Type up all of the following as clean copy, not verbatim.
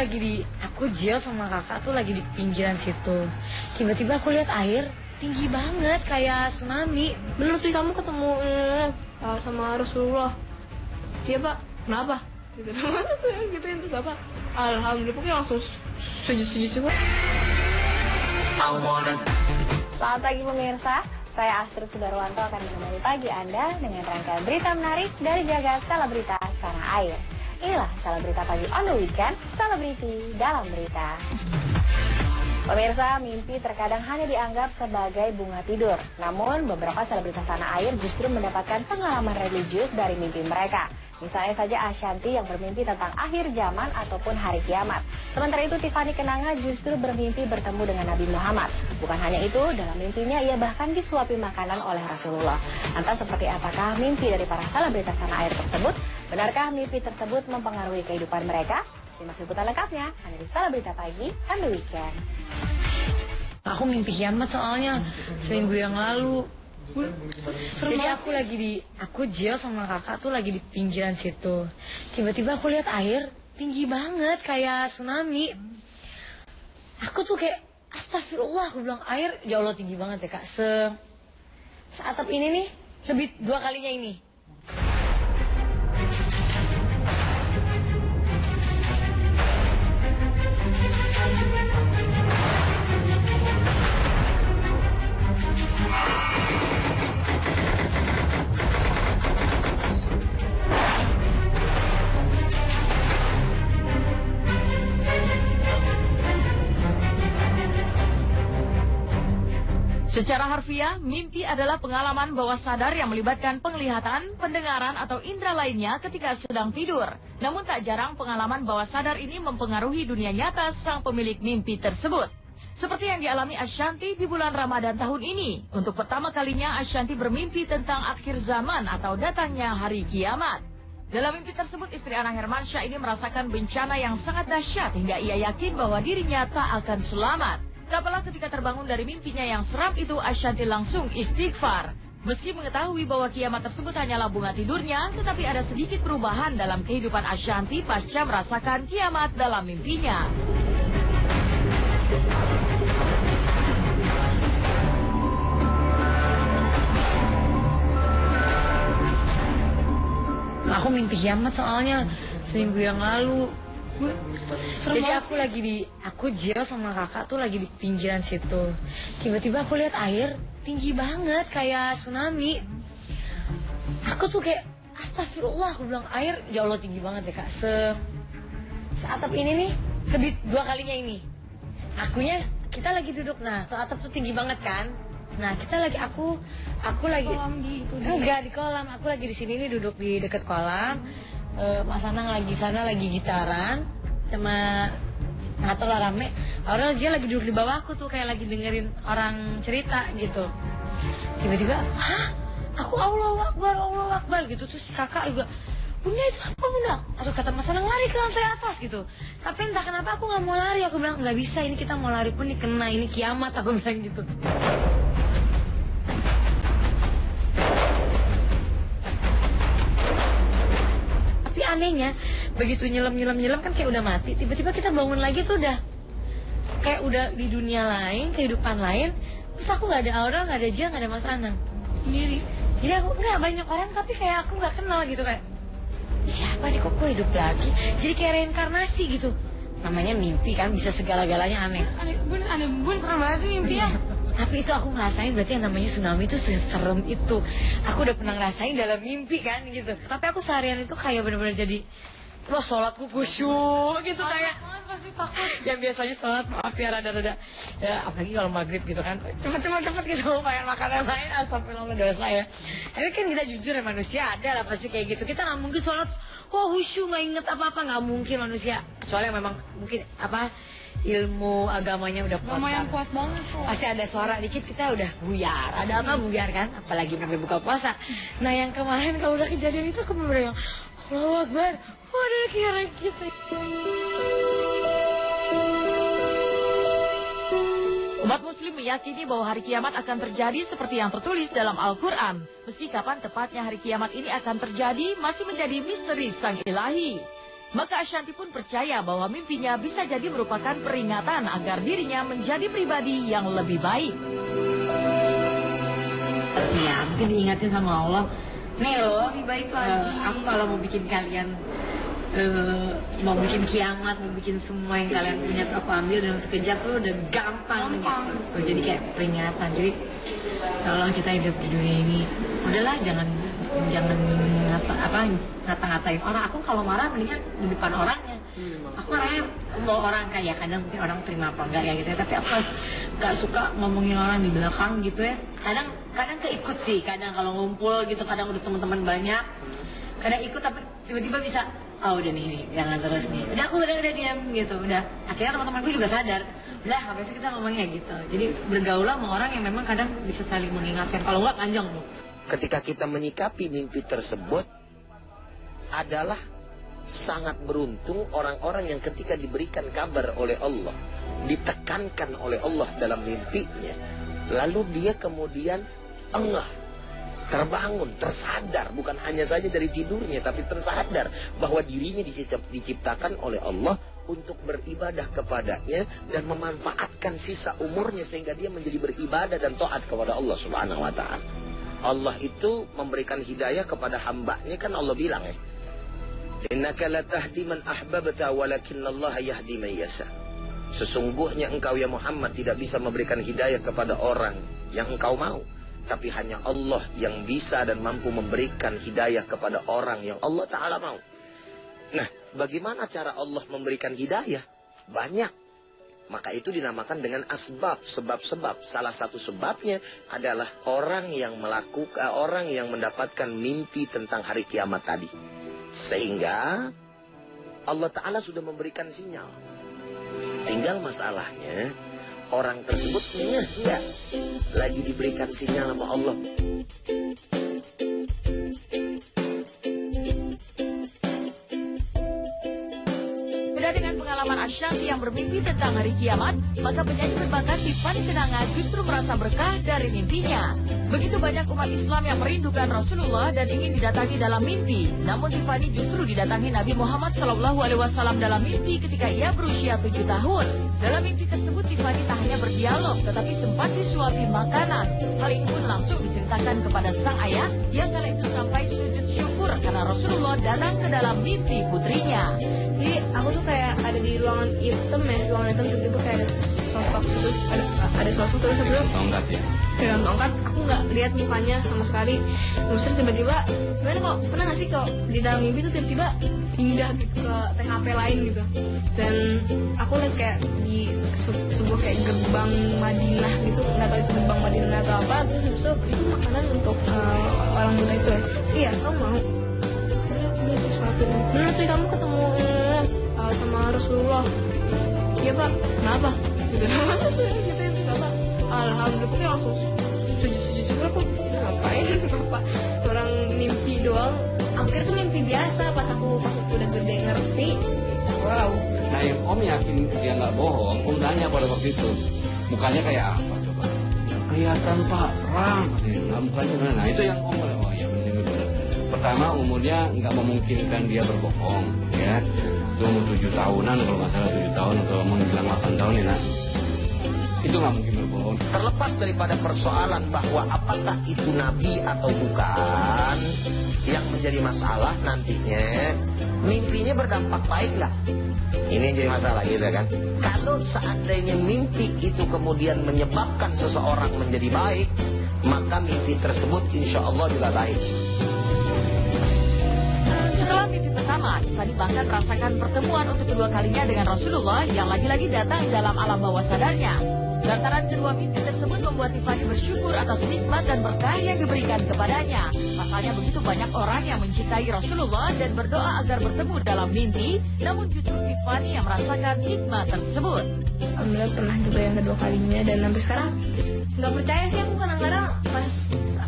aku Jill sama kakak tuh lagi di pinggiran situ. Tiba-tiba aku lihat air tinggi banget kayak tsunami. Bener tuh kamu ketemu sama Rasulullah. Iya pak, kenapa? Gitu gitu itu bapak. Alhamdulillah pokoknya langsung sujud. Selamat pagi pemirsa, saya Astrid Sudarwanto akan menemani pagi Anda dengan rangkaian berita menarik dari jagat selebritas tanah air. Inilah Selebrita Pagi on the Weekend, selebriti dalam berita. Pemirsa, mimpi terkadang hanya dianggap sebagai bunga tidur. Namun, beberapa selebritas tanah air justru mendapatkan pengalaman religius dari mimpi mereka. Misalnya saja Ashanty yang bermimpi tentang akhir zaman ataupun hari kiamat. Sementara itu Tiffany Kenanga justru bermimpi bertemu dengan Nabi Muhammad. Bukan hanya itu, dalam mimpinya ia bahkan disuapi makanan oleh Rasulullah. Lantas seperti apakah mimpi dari para selebritas tanah air tersebut? Benarkah mimpi tersebut mempengaruhi kehidupan mereka? Simak liputan lengkapnya hanya di Selebrita Pagi on the Weekend. Aku mimpi kiamat soalnya seminggu yang lalu. Jadi aku Jill sama kakak tuh lagi di pinggiran situ. Tiba-tiba aku lihat air tinggi banget kayak tsunami. Aku tuh kayak astagfirullah, aku bilang air ya Allah tinggi banget ya kak. Seatap ini nih, lebih 2 kalinya ini. Secara harfiah, mimpi adalah pengalaman bawah sadar yang melibatkan penglihatan, pendengaran, atau indera lainnya ketika sedang tidur. Namun tak jarang pengalaman bawah sadar ini mempengaruhi dunia nyata sang pemilik mimpi tersebut. Seperti yang dialami Ashanty di bulan Ramadan tahun ini. Untuk pertama kalinya Ashanty bermimpi tentang akhir zaman atau datangnya hari kiamat. Dalam mimpi tersebut, istri Anang Hermansyah ini merasakan bencana yang sangat dahsyat hingga ia yakin bahwa dirinya tak akan selamat. Tak apalah ketika terbangun dari mimpinya yang seram itu, Ashanty langsung istighfar. Meski mengetahui bahwa kiamat tersebut hanyalah bunga tidurnya, tetapi ada sedikit perubahan dalam kehidupan Ashanty pasca merasakan kiamat dalam mimpinya. Aku mimpi kiamat soalnya seminggu yang lalu. Jadi aku Jill sama kakak tuh lagi di pinggiran situ. Tiba-tiba aku lihat air tinggi banget kayak tsunami. Aku tuh kayak astagfirullah, aku bilang air ya Allah tinggi banget ya kak. Seatap ini nih, lebih 2 kalinya ini. Kita lagi duduk, nah atap tuh tinggi banget kan. Nah kita lagi aku lagi enggak di kolam, aku lagi di sini nih duduk di dekat kolam. Mas Anang lagi gitaran sama atau lah rame. Orang dia lagi duduk di bawahku tuh kayak lagi dengerin orang cerita gitu. Tiba-tiba, hah? Aku Allahu Akbar gitu. Terus si kakak juga, Bunda itu apa Bunda? Atau kata Mas Anang lari ke lantai atas gitu. Tapi entah kenapa aku nggak mau lari. Aku bilang nggak bisa, ini kita mau lari pun dikena, ini kiamat, aku bilang gitu. Anehnya, begitu nyelam kan kayak udah mati. Tiba-tiba kita bangun lagi tuh udah kayak udah di dunia lain, kehidupan lain. Terus aku nggak ada Aura, nggak ada Jill, nggak ada Mas Anang sendiri. Jadi aku nggak banyak orang, tapi kayak aku nggak kenal gitu, kayak siapa nih kok hidup lagi. Jadi kayak reinkarnasi gitu. Namanya mimpi kan, bisa segala-galanya aneh. Aneh bun serem banget sih mimpi ya. Tapi itu aku ngerasain, berarti yang namanya tsunami itu serem itu. Aku udah pernah ngerasain dalam mimpi kan gitu. Tapi aku seharian itu kayak bener-bener jadi, wah sholatku khusyuk gitu kayak. Pasti takut. Yang biasanya sholat maaf ya rada-rada, ya apalagi kalau maghrib gitu kan, cepet gitu pengen makanan lain, astagfirullah dosa ya. Tapi kan kita jujur ya, manusia ada lah pasti kayak gitu. Kita nggak mungkin sholat, wah khusyuk nggak inget apa-apa, nggak mungkin manusia. Kecuali memang mungkin ilmu agamanya udah kuat, yang kuat banget kok. Pasti ada suara dikit kita udah buyar. Ada apa buyar kan? Apalagi sampai buka puasa. Nah yang kemarin kalau udah kejadian itu aku bener-bener yang Allahu Akbar. Waduh kira gitu. Umat muslim meyakini bahwa hari kiamat akan terjadi seperti yang tertulis dalam Al-Quran. Meski kapan tepatnya hari kiamat ini akan terjadi masih menjadi misteri sang ilahi. Maka Ashanti pun percaya bahwa mimpinya bisa jadi merupakan peringatan agar dirinya menjadi pribadi yang lebih baik. Ya, mungkin diingatin sama Allah. Nih loh, Lebih baik lagi. aku kalau mau bikin kalian, mau bikin kiamat, mau bikin semua yang kalian punya tuh aku ambil dalam sekejap tuh udah gampang. Gitu. Tuh, jadi kayak peringatan. Jadi kalau kita hidup di dunia ini, udahlah jangan ngata-ngatain orang. Aku kalau marah mendingan di depan orangnya. Aku orangnya mau orang kayak kadang mungkin orang terima apa enggak ya gitu ya, tapi aku nggak suka ngomongin orang di belakang gitu ya. Kadang keikut sih, kadang kalau ngumpul gitu, kadang udah teman-teman banyak, kadang ikut tapi tiba-tiba bisa, oh udah nih jangan terus nih, udah aku udah diam gitu, udah akhirnya teman-temanku juga sadar, udah habis itu kita ngomongnya gitu. Jadi bergaul sama orang yang memang kadang bisa saling mengingatkan, kalau nggak panjang tuh. Ketika kita menyikapi mimpi tersebut adalah sangat beruntung orang-orang yang ketika diberikan kabar oleh Allah, ditekankan oleh Allah dalam mimpinya, lalu dia kemudian engah, terbangun, tersadar, bukan hanya saja dari tidurnya, tapi tersadar bahwa dirinya diciptakan oleh Allah untuk beribadah kepadanya dan memanfaatkan sisa umurnya sehingga dia menjadi beribadah dan taat kepada Allah Subhanahu wa Ta'ala. Allah itu memberikan hidayah kepada hambanya, kan Allah bilang ya, innaka la tahdi man ahbabta walakinallaha yahdi man yasha. Sesungguhnya engkau ya Muhammad tidak bisa memberikan hidayah kepada orang yang engkau mau, tapi hanya Allah yang bisa dan mampu memberikan hidayah kepada orang yang Allah Ta'ala mau. Nah, bagaimana cara Allah memberikan hidayah? Banyak. Maka itu dinamakan dengan asbab, sebab-sebab. Salah satu sebabnya adalah orang yang mendapatkan mimpi tentang hari kiamat tadi. Sehingga Allah Ta'ala sudah memberikan sinyal. Tinggal masalahnya orang tersebut enggak lagi diberikan sinyal sama Allah. Dengan pengalaman Ashanti yang bermimpi tentang hari kiamat, maka penyanyi berbakat Tiffany Kenanga justru merasa berkah dari mimpinya. Begitu banyak umat Islam yang merindukan Rasulullah dan ingin didatangi dalam mimpi. Namun Tiffany justru didatangi Nabi Muhammad SAW dalam mimpi ketika ia berusia 7 tahun. Dalam mimpi tersebut Tiffany tak hanya berdialog, tetapi sempat disuapi makanan. Hal ini pun langsung diceritakan kepada sang ayah yang kala itu sampai sujud syukur karena Rasulullah datang ke dalam mimpi putrinya. Jadi aku tuh kayak ada di ruangan hitam ya, ruangan hitam tiba-tiba kayak ada sosok gitu, ada sosok terus tongkat ya. Pegang tongkat, aku nggak lihat mukanya sama sekali. Terus tiba-tiba, gimana kok pernah nggak sih kalau di dalam mimpi tuh tiba-tiba pindah gitu ke TKP lain gitu. Dan aku lihat kayak di sebuah kayak gerbang Madinah gitu, nggak tahu itu gerbang Madinah atau apa. Terus itu makanan untuk orang buta itu ya. Iya, kamu mau? Udah disuapin. Nanti kamu ketemu sama Rasulullah. Iya pak, kenapa? Gitu itu Bapak. Alhamdulillah, pokoknya langsung sujud syukur aku. Ngapain Bapak? Orang mimpi doang. Akhirnya tuh mimpi biasa. Pas aku udah gede ngerti. Wow. Nah yang Om yakin dia nggak bohong, Om tanya pada waktu itu, mukanya kayak apa coba? Ya, kelihatan Pak, perang. Nah, mukanya gimana? Nah itu yang Om bilang, oh ya benar. Pertama umurnya nggak memungkinkan dia berbohong, ya. Itu umur 7 tahunan kalau nggak salah 7 tahun atau menjelang 8 tahun ya, nah. Itu nggak mungkin berbohong. Terlepas daripada persoalan bahwa apakah itu nabi atau bukan, yang menjadi masalah nantinya mimpinya berdampak baik nggak? Ini yang jadi masalah gitu kan. Kalau seandainya mimpi itu kemudian menyebabkan seseorang menjadi baik, maka mimpi tersebut insya Allah juga baik. Setelah mimpi pertama, Tiffany bahkan merasakan pertemuan untuk kedua kalinya dengan Rasulullah yang lagi-lagi datang dalam alam bawah sadarnya. Lantaran kedua mimpi tersebut membuat Tiffany bersyukur atas nikmat dan berkah yang diberikan kepadanya. Pasalnya begitu banyak orang yang mencintai Rasulullah dan berdoa agar bertemu dalam mimpi, namun justru Tiffany yang merasakan nikmat tersebut. Alhamdulillah pernah juga yang kedua kalinya, dan sampai sekarang nggak percaya sih aku kadang-kadang pas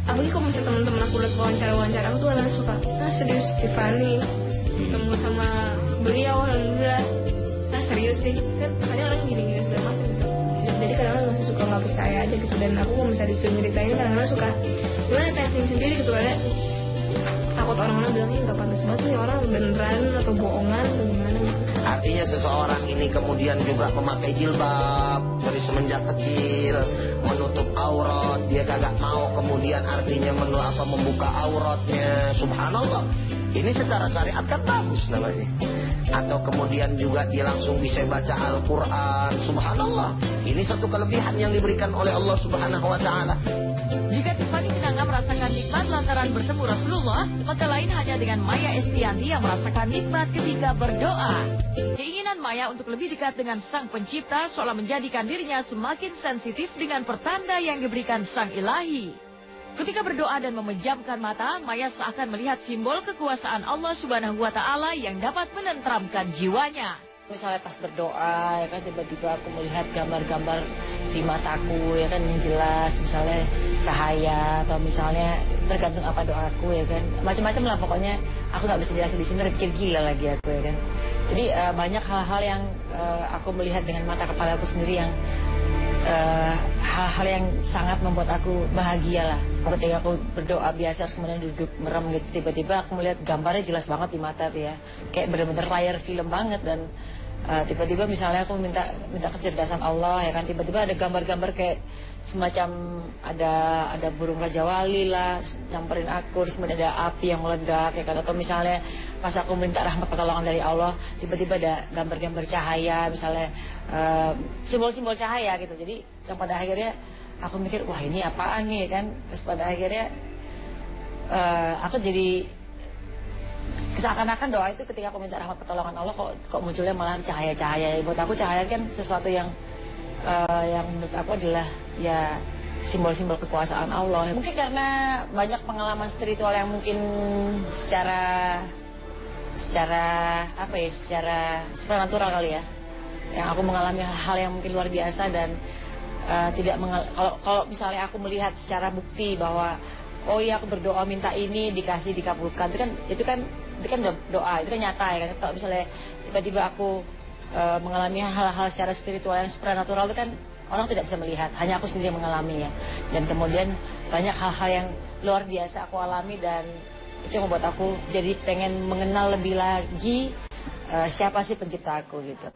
apalagi kalau misalnya teman-teman aku lihat wawancara aku tuh kadang suka, serius Tiffany ketemu sama beliau, alhamdulillah, serius nih kan kadang orang gini-gini segala macam gitu. Jadi kadang-kadang masih suka nggak percaya aja gitu, dan aku kalau misalnya disuruh nyeritain kadang-kadang suka gimana tanya sendiri gitu kan ya. takut orang-orang bilangnya nggak pantas banget nih orang beneran atau bohongan atau gimana gitu. Artinya seseorang ini kemudian juga memakai jilbab dari semenjak kecil, menutup aurat, dia kagak mau kemudian artinya membuka auratnya. Subhanallah. Ini secara syariat kan bagus namanya. Atau kemudian juga dia langsung bisa baca Al-Quran. Subhanallah. Ini satu kelebihan yang diberikan oleh Allah Subhanahu wa ta'ala. Jika Tiffany Pinangga merasakan nikmat lantaran bertemu Rasulullah, maka lain hanya dengan Maya Estianti yang merasakan nikmat ketika berdoa. Keinginan Maya untuk lebih dekat dengan Sang Pencipta seolah menjadikan dirinya semakin sensitif dengan pertanda yang diberikan Sang Ilahi. Ketika berdoa dan memejamkan mata, Maya seakan melihat simbol kekuasaan Allah Subhanahu wa Ta'ala yang dapat menenteramkan jiwanya. Misalnya pas berdoa, ya kan tiba-tiba aku melihat gambar-gambar di mataku, ya kan yang jelas, misalnya cahaya atau misalnya tergantung apa doaku, ya kan macam-macam lah pokoknya. Aku nggak bisa jelasin di sini, pikir gila lagi aku, ya kan. Jadi banyak hal-hal yang aku melihat dengan mata kepala aku sendiri yang hal-hal yang sangat membuat aku bahagia lah. Ketika aku berdoa biasa kemudian duduk merem gitu, tiba-tiba aku melihat gambarnya jelas banget di mata tuh ya, kayak bener-bener layar film banget. Dan tiba-tiba misalnya aku minta kecerdasan Allah, ya kan, tiba-tiba ada gambar-gambar kayak semacam ada burung Raja Wali lah nyamperin aku, terus kemudian ada api yang meledak, ya kan. Atau misalnya pas aku minta rahmat pertolongan dari Allah, tiba-tiba ada gambar-gambar cahaya, misalnya simbol-simbol cahaya gitu. Jadi yang pada akhirnya aku mikir, wah ini apaan nih, kan. Terus pada akhirnya aku jadi seakan-akan doa itu ketika aku minta rahmat pertolongan Allah kok munculnya malah cahaya-cahaya. Buat aku cahaya kan sesuatu yang menurut aku adalah ya simbol-simbol kekuasaan Allah. Mungkin karena banyak pengalaman spiritual yang mungkin secara apa ya, secara supranatural kali ya, yang aku mengalami hal yang mungkin luar biasa dan kalau misalnya aku melihat secara bukti bahwa oh iya aku berdoa minta ini dikasih dikabulkan, itu kan doa, itu kan nyata, ya kan. Kalau misalnya tiba-tiba aku mengalami hal-hal secara spiritual yang supranatural, itu kan orang tidak bisa melihat, hanya aku sendiri yang mengalami, ya. Dan kemudian banyak hal-hal yang luar biasa aku alami, dan itu yang membuat aku jadi pengen mengenal lebih lagi siapa sih pencipta aku gitu.